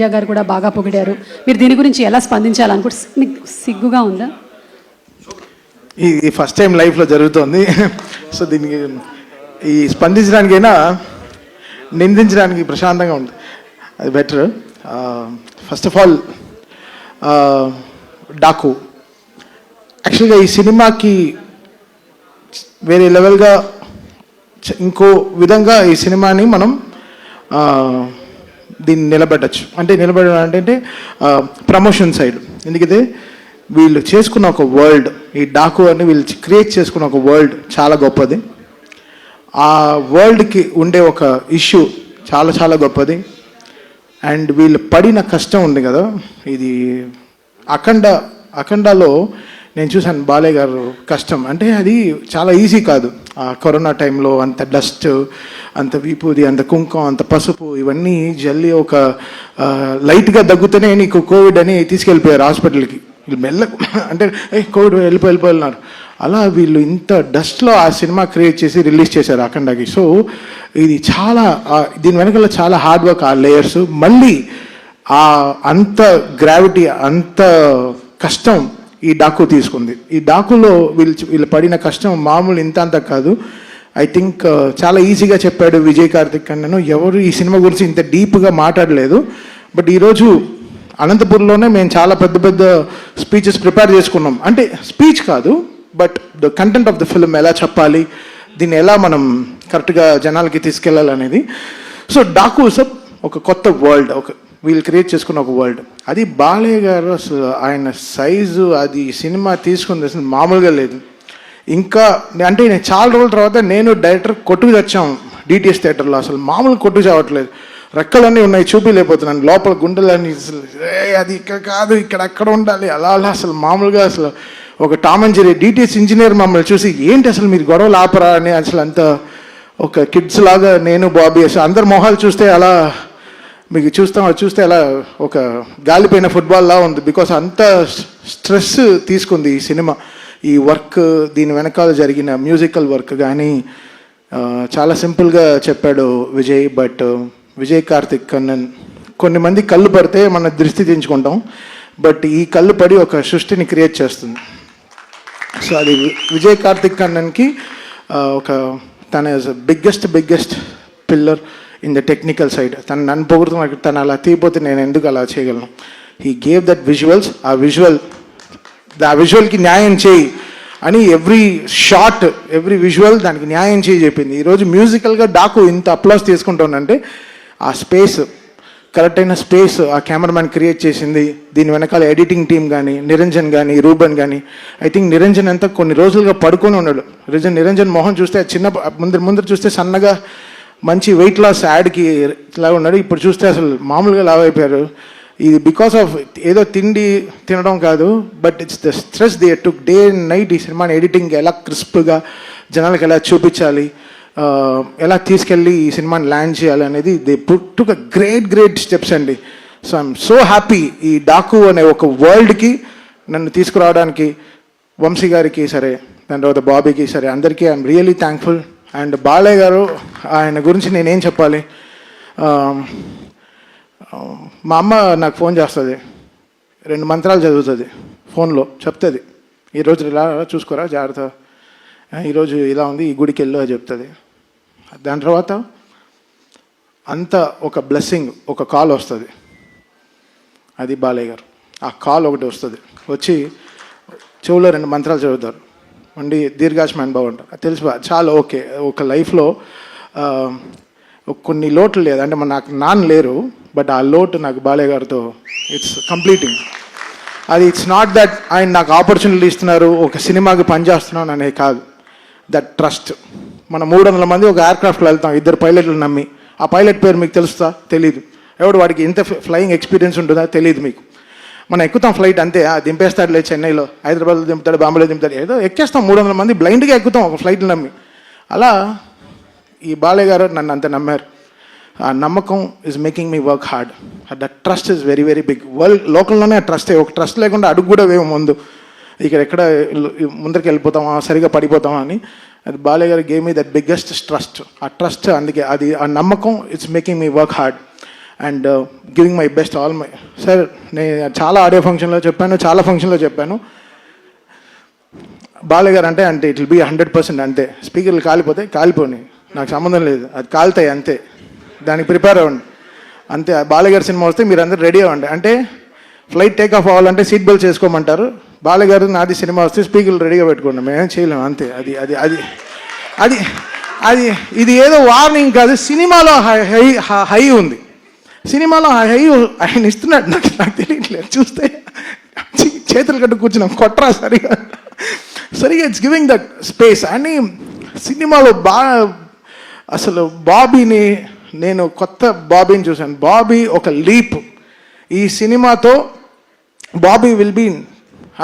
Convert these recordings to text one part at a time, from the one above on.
దివ్య గారు కూడా బాగా పొగిడారు. మీరు దీని గురించి ఎలా స్పందించాలనుకుంటే మీకు సిగ్గుగా ఉందా? ఇది ఫస్ట్ టైం లైఫ్లో జరుగుతుంది. సో దీనికి ఈ స్పందించడానికైనా నిందించడానికి ప్రశాంతంగా ఉంది, అది better. First of all Daaku యాక్చువల్గా ఈ సినిమాకి వేరే లెవెల్గా ఇంకో విధంగా ఈ సినిమాని మనం దీన్ని నిలబెట్టచ్చు. అంటే నిలబెట్టడం అంటే ప్రమోషన్ సైడ్. ఎందుకంటే వీళ్ళు చేసుకున్న ఒక వరల్డ్, ఈ డాకు అని వీళ్ళు క్రియేట్ చేసుకున్న ఒక వరల్డ్ చాలా గొప్పది. ఆ వరల్డ్కి ఉండే ఒక ఇష్యూ చాలా చాలా గొప్పది. అండ్ వీళ్ళు పడిన కష్టం ఉంది కదా, ఇది అఖండాలో నేను చూశాను బాలయ్య గారు కష్టం. అంటే అది చాలా ఈజీ కాదు. ఆ కరోనా టైంలో అంత డస్ట్, అంత విభూది, అంత కుంకుమ, అంత పసుపు, ఇవన్నీ జల్లి ఒక లైట్గా దగ్గుతూనే నీకు కోవిడ్ అని తీసుకెళ్ళిపోయారు హాస్పిటల్కి. వీళ్ళు మెల్లగా అంటే కోవిడ్ వెళ్ళిపోయినారు. అలా వీళ్ళు ఇంత డస్ట్లో ఆ సినిమా క్రియేట్ చేసి రిలీజ్ చేశారు అఖండాకి. సో ఇది చాలా దీని వెనకాల చాలా హార్డ్ వర్క్, ఆ లేయర్స్, మళ్ళీ అంత గ్రావిటీ, అంత కష్టం ఈ డాకు తీసుకుంది. ఈ డాకులో వీళ్ళు పడిన కష్టం మామూలు ఇంత అంత కాదు. ఐ థింక్ చాలా ఈజీగా చెప్పాడు విజయ్ కార్తిక్ అన్నను. ఎవరు ఈ సినిమా గురించి ఇంత డీప్గా మాట్లాడలేదు. బట్ ఈరోజు అనంతపూర్లోనే మేము చాలా పెద్ద పెద్ద స్పీచెస్ ప్రిపేర్ చేసుకున్నాం. అంటే స్పీచ్ కాదు, but the content of the film ఎలా చెప్పాలి, దీన్ని ఎలా మనం కరెక్ట్గా జనాలకి తీసుకెళ్ళాలనేది. సో డాకు సబ్ ఒక కొత్త వరల్డ్, వీళ్ళు క్రియేట్ చేసుకున్న ఒక వరల్డ్. అది బాలయ్య గారు అసలు ఆయన సైజు, అది సినిమా తీసుకుంది అసలు మామూలుగా లేదు. ఇంకా అంటే నేను చాలా రోజుల తర్వాత నేను డైరెక్టర్ కొట్టుకు తెచ్చాం డిటిఎస్ థియేటర్లో. అసలు మామూలు కొట్టుకు చావట్లేదు, రెక్కలన్నీ ఉన్నాయి, చూపిలేకపోతున్నాను, లోపల గుండెలన్నీ అసలు అది ఇక్కడ కాదు, ఇక్కడ అక్కడ ఉండాలి, అలా అలా అసలు మామూలుగా అసలు ఒక Tom and Jerry DTS engineer మమ్మల్ని చూసి ఏంటి అసలు మీరు గొడవలు ఆపరా అని అసలు అంత ఒక కిడ్స్ లాగా నేను బాబీ అసలు అందరు మొహాలు చూస్తే అలా మీకు చూస్తే అలా ఒక గాలిపోయిన ఫుట్బాల్లా ఉంది. బికాస్ అంత స్ట్రెస్ తీసుకుంది ఈ సినిమా. ఈ వర్క్, దీని వెనకాల జరిగిన మ్యూజికల్ వర్క్ కానీ చాలా సింపుల్గా చెప్పాడు విజయ్. బట్ విజయ్ కార్తిక్ కన్నన్ కొన్ని మంది కళ్ళు పడితే మన దృష్టి దించుకుంటాం, బట్ ఈ కళ్ళు పడి ఒక సృష్టిని క్రియేట్ చేస్తుంది. సో అది విజయ్ కార్తిక్ కన్నన్కి ఒక తన biggest pillar in the technical side. నన్ను పొగుడుతున్నా, తను అలా తీయపోతే నేను ఎందుకు అలా చేయగలను. హీ గేవ్ దట్ విజువల్స్, ఆ విజువల్కి న్యాయం చేయి అని ఎవ్రీ షాట్, ఎవ్రీ విజువల్ దానికి న్యాయం చేయి చెప్పింది. ఈరోజు మ్యూజికల్గా డాకు ఇంత అప్లాస్ తీసుకుంటానంటే ఆ స్పేస్, కరెక్ట్ అయిన స్పేస్ ఆ కెమెరామ్యాన్ క్రియేట్ చేసింది. దీని వెనకాల ఎడిటింగ్ టీమ్ కానీ, నిరంజన్ కానీ, రూబన్ కానీ. ఐ థింక్ నిరంజన్ అంతా కొన్ని రోజులుగా పడుకొని ఉన్నాడు. నిరంజన్ మొహం చూస్తే చిన్న ముందర చూస్తే సన్నగా మంచి వెయిట్ లాస్ యాడ్కి ఇలా ఉన్నాడు. ఇప్పుడు చూస్తే అసలు మామూలుగా లావ్ అయిపోయారు. ఇది బికాస్ ఆఫ్ ఏదో తిండి తినడం కాదు, but it's the stress they took day and night. ఈ సినిమాని ఎడిటింగ్ ఎలా క్రిస్ప్గా జనాలకు ఎలా చూపించాలి, ఎలా తీసుకెళ్ళి ఈ సినిమాని ల్యాండ్ చేయాలి అనేది they took a great steps అండి. సో ఐఎమ్ సో హ్యాపీ ఈ డాకు అనే ఒక వరల్డ్కి నన్ను తీసుకురావడానికి వంశీ గారికి సరే, దాని తర్వాత బాబీకి సరే, అందరికీ I'm really thankful. And Balayya గారు, ఆయన గురించి నేనేం చెప్పాలి. మా అమ్మ నాకు ఫోన్ చేస్తుంది, 2 మంత్రాలు చదువుతుంది ఫోన్లో, చెప్తుంది ఈరోజు ఇలా చూసుకోరా జాగ్రత్త, ఈరోజు ఇలా ఉంది, ఈ గుడికి వెళ్ళు అని చెప్తుంది. దాని తర్వాత అంత ఒక బ్లెస్సింగ్, ఒక కాల్ వస్తుంది, అది బాలయ్య గారు. ఆ కాల్ ఒకటి వస్తుంది, వచ్చి చెవులో 2 మంత్రాలు చదువుతారు, ఉండి దీర్ఘాయుష్మాన్ భవ అంటారు. తెలుసు చాలా ఓకే. ఒక లైఫ్లో కొన్ని లోట్లు లేదు, అంటే నాకు నాన్న లేరు, బట్ ఆ లోటు నాకు బాలయ్య గారితో ఇట్స్ కంప్లీటింగ్. అది ఇట్స్ నాట్ దట్ ఆయన నాకు ఆపర్చునిటీ ఇస్తున్నారు, ఒక సినిమాకి పనిచేస్తున్నాను అనేది కాదు. That trust. మనం 300 మంది ఒక ఎయిర్క్రాఫ్ట్లో వెళ్తాం, 2 పైలట్లు నమ్మి. ఆ పైలట్ పేరు మీకు తెలుస్తా? తెలీదు. ఎవడు వాడికి ఇంత ఫ్లయింగ్ ఎక్స్పీరియన్స్ ఉంటుందా? తెలియదు మీకు. మనం ఎక్కుతాం ఫ్లైట్ అంతే, దింపేస్తాడు లేదు, చెన్నైలో, హైదరాబాద్లో దింపుతాడు, బాంబేలో దింపుతాడు, ఏదో ఎక్కేస్తాం. 300 మంది బ్లైండ్గా ఎక్కుతాం ఒక ఫ్లైట్లు నమ్మి. అలా ఈ బాలయ్య గారు నన్ను అంత నమ్మారు. ఆ నమ్మకం is making me work hard. That trust is very big. World లోకల్లోనే ఆ ట్రస్టే. ఒక ట్రస్ట్ లేకుండా అడుగు కూడా వేము ముందు. ఇక్కడ ఎక్కడ ముందరికి వెళ్ళిపోతామా, సరిగా పడిపోతామా అని. అది బాలయ్య గారు game me that biggest trust. ఆ ట్రస్ట్, అందుకే అది ఆ నమ్మకం it's making me work hard. And giving my best all my sir. నేను చాలా ఆడియో ఫంక్షన్లో చెప్పాను, చాలా ఫంక్షన్లో చెప్పాను, బాలయ్య గారు అంటే ఇట్ విల్ బీ 100% అంతే. స్పీకర్లు కాలిపోయి నాకు సంబంధం లేదు, అది కాలుతాయి అంతే, దానికి ప్రిపేర్ అవ్వండి అంతే. బాలయ్య గారి సినిమా వస్తే మీరు అందరూ రెడీ అవ్వండి. అంటే ఫ్లైట్ టేక్ ఆఫ్ అవ్వాలంటే సీట్ బెల్ట్ చేసుకోమంటారు, బాలయ్య గారు నాది సినిమా వస్తే స్పీకర్లు రెడీగా పెట్టుకోండి, మేమేం చేయలేము అంతే. అది అది అది అది అది ఇది ఏదో వార్నింగ్ కాదు, సినిమాలో హై ఉంది, సినిమాలో హై ఆయన ఇస్తున్నాడు. నాకు తెలియట్లేదు, చూస్తే చేతులు కట్టు కూర్చున్నాం, కొట్రా సరిగా ఇట్స్ గివింగ్ దట్ స్పేస్. అని సినిమాలో అసలు బాబీని, నేను కొత్త బాబీని చూశాను. బాబీ ఒక లీప్. ఈ సినిమాతో బాబీ విల్ బీ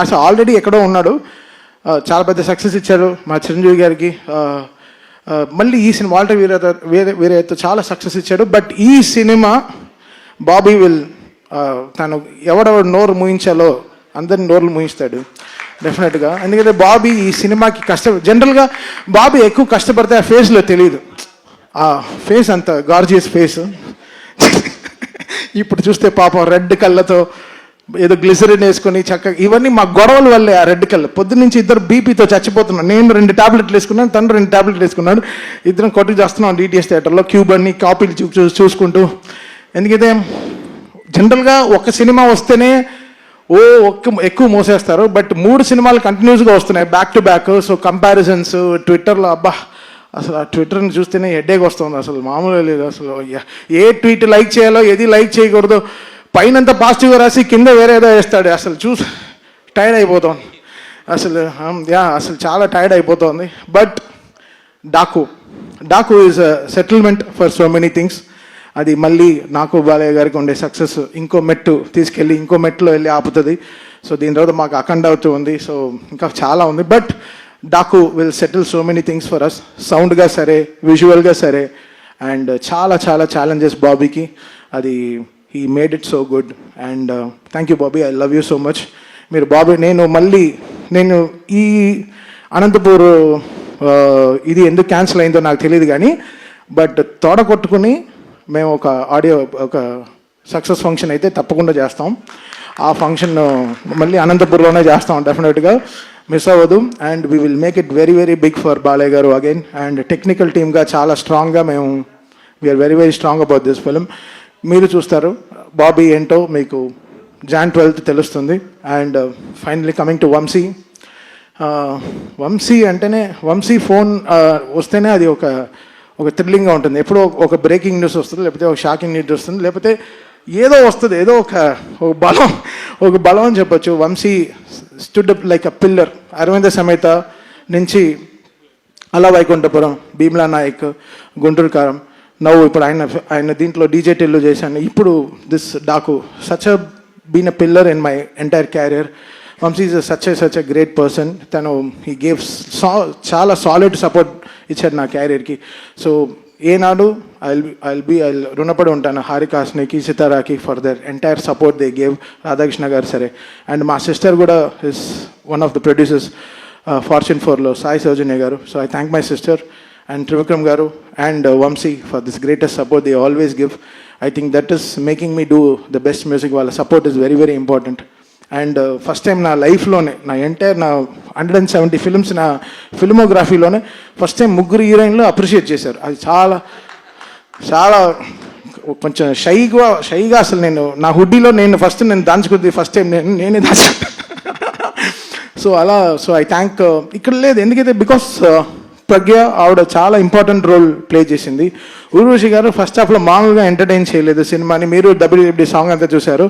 అసలు ఆల్రెడీ ఎక్కడో ఉన్నాడు, చాలా పెద్ద సక్సెస్ ఇచ్చాడు మా చిరంజీవి గారికి. మళ్ళీ ఈ సినిమా వాల్టర్ వీరయ్యతో చాలా సక్సెస్ ఇచ్చాడు. బట్ ఈ సినిమా బాబీ విల్ తను ఎవడెవడు నోరు మూయించాలో అందరిని నోర్లు మూయిస్తాడు డెఫినెట్గా. ఎందుకంటే బాబీ ఈ సినిమాకి జనరల్గా బాబీ ఎక్కువ కష్టపడితే ఆ ఫేస్లో తెలియదు, ఆ ఫేస్ అంత గార్జియస్ ఫేస్. ఇప్పుడు చూస్తే పాపం రెడ్ కళ్ళతో ఏదో గ్లిసరిన్ వేసుకొని చక్కగా, ఇవన్నీ మా గొడవల వల్లే. ఆ రెడ్ కళ్ళు పొద్దున్నుంచి ఇద్దరు బీపీతో చచ్చిపోతున్నాను. నేను 2 టాబ్లెట్లు వేసుకున్నాను, తను 2 టాబ్లెట్లు వేసుకున్నాడు, ఇద్దరం కొట్టుకు చేస్తున్నాం DTS థియేటర్లో క్యూబ్ అన్ని కాపీలు చూసుకుంటూ. ఎందుకంటే జనరల్గా ఒక సినిమా వస్తేనే ఎక్కువ మోసేస్తారు, బట్ 3 సినిమాలు కంటిన్యూస్గా వస్తున్నాయి back to back. So comparisons ట్విట్టర్లో, అబ్బా అసలు ఆ ట్విట్టర్ని చూస్తేనే హెడ్ఏక్ వస్తుంది, అసలు మామూలుగా లేదు. అసలు ఏ ట్వీట్ లైక్ చేయాలో ఏది లైక్ చేయకూడదు, పైనంతా పాజిటివ్గా రాసి కింద వేరేదో వేస్తాడు. అసలు చూసి టైర్డ్ అయిపోతుంది అసలు. అసలు చాలా టైర్డ్ అయిపోతుంది. But Daaku is a settlement for so many things. అది మళ్ళీ నాకు బాలయ్య గారికి ఉండే సక్సెస్ ఇంకో మెట్టు తీసుకెళ్ళి ఇంకో మెట్టులో వెళ్ళి ఆపుతుంది. సో దీని తర్వాత మాకు అఖండ అవుతూ ఉంది, సో ఇంకా చాలా ఉంది. But Daaku will settle so many things for us, సౌండ్గా సరే, విజువల్గా సరే. అండ్ చాలా చాలా ఛాలెంజెస్ బాబీకి, అది he made it so good. And thank you Bobby, I love you so much. మీరు బాబీ, నేను ఈ అనంతపూర్ ఇది ఎందుకు క్యాన్సిల్ అయిందో నాకు తెలియదు కానీ, బట్ తోడ కొట్టుకుని మేము ఒక సక్సెస్ ఫంక్షన్ అయితే తప్పకుండా చేస్తాం. ఆ ఫంక్షన్ మళ్ళీ అనంతపూర్లోనే చేస్తాం డెఫినెట్గా, మిస్ అవ్వదు. And we will make it very very big for Balayya గారు అగైన్. అండ్ టెక్నికల్ టీమ్గా చాలా స్ట్రాంగ్గా మేము we are very very strong about this film. మీరు చూస్తారు బాబీ ఏంటో మీకు Jan 12th తెలుస్తుంది. And finally coming to Vamsi అంటేనే, వంశీ ఫోన్ వస్తేనే అది ఒక థ్రిల్లింగ్గా ఉంటుంది. ఎప్పుడో ఒక బ్రేకింగ్ న్యూస్ వస్తుంది, లేకపోతే ఒక షాకింగ్ న్యూస్ వస్తుంది, లేకపోతే ఏదో వస్తుంది, ఏదో ఒక బలం అని చెప్పొచ్చు. Vamsi stood up like a pillar. Aravinda Sametha నుంచి అలా వైకుంఠపురం, భీమ్లా నాయక్, గుంటూరు కారం, నవ్వు ఇప్పుడు ఆయన దీంట్లో డీజే టెల్లు చేశాను, ఇప్పుడు this Daaku. Such a been a pillar in my entire career. Vamshi is such a great person. తను హీ గేవ్ చాలా సాలిడ్ సపోర్ట్ ఇచ్చారు నా క్యారియర్కి. సో ఏనాడు ఐ రుణపడి ఉంటాను హారికాస్నికి, సితారాకి for their entire support they gave. Radhakrishna garu సరే, అండ్ మా సిస్టర్ కూడా is one of the producers Fortune 4లో, Sai Soujanya garu. So I thank my sister and Trivikram garu and Vamsi for this greatest support they always give. I think that is making me do the best music. వాళ్ళ support is very very important. And first time నా లైఫ్లోనే, నా entire నా 170 films నా ఫిల్మోగ్రఫీలోనే first time 3 హీరోయిన్లు appreciate చేశారు. అది చాలా చాలా కొంచెం షైగా అసలు నేను నా హుడ్డీలో నేను దాచుకుంది ఫస్ట్ టైం నేనే దాచుకుంటాను. So I thank. ఇక్కడ లేదు ఎందుకైతే బికాస్ ప్రజ్ఞ ఆవిడ చాలా ఇంపార్టెంట్ రోల్ ప్లే చేసింది. ఊర్వశి గారు ఫస్ట్ హాఫ్లో మామూలుగా ఎంటర్టైన్ చేయలేదు సినిమాని. మీరు WWD సాంగ్ అంతా చూశారు.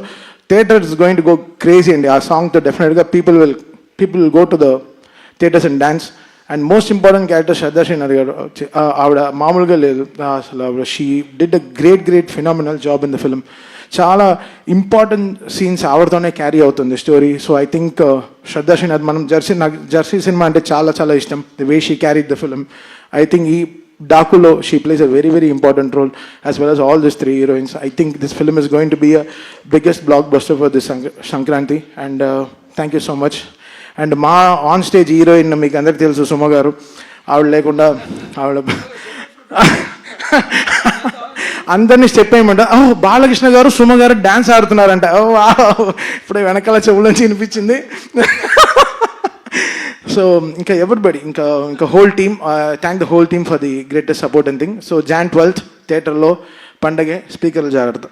Theatre is going to go crazy అండి ఆ సాంగ్తో. డెఫినెట్గా people will go to the theatres and dance. And most important character Shraddha Srinath garu. ఆవిడ మామూలుగా లేదు అసలు. ఆవిడ she did a great phenomenal job in the film. చాలా ఇంపార్టెంట్ సీన్స్ ఆవిడతోనే క్యారీ అవుతుంది story. So I think Shraddha Srinath, నాకు జెర్సీ సినిమా అంటే చాలా ఇష్టం. The way she carried the film. I think ఈ డాకులో she plays a very very important role as well as all these 3 heroines. I think this film is going to be a biggest blockbuster for this Sankranti. And thank you so much. And మా on stage heroine మీకు అందరికీ తెలుసు, సుమ గారు. ఆవిడ లేకుండా అందరినీ step వేయమంట. ఓ బాలకృష్ణ గారు సుమ గారు డ్యాన్స్ ఆడుతున్నారంట. ఓ ఇప్పుడు వెనకాల చెవుల నుంచి వినిపించింది. సో ఇంకా ఎవ్రీబడి ఇంకా whole team, thank the whole team for the greatest support and thing. So Jan 12th థియేటర్లో పండగే, స్పీకర్లు జాగ్రత్త.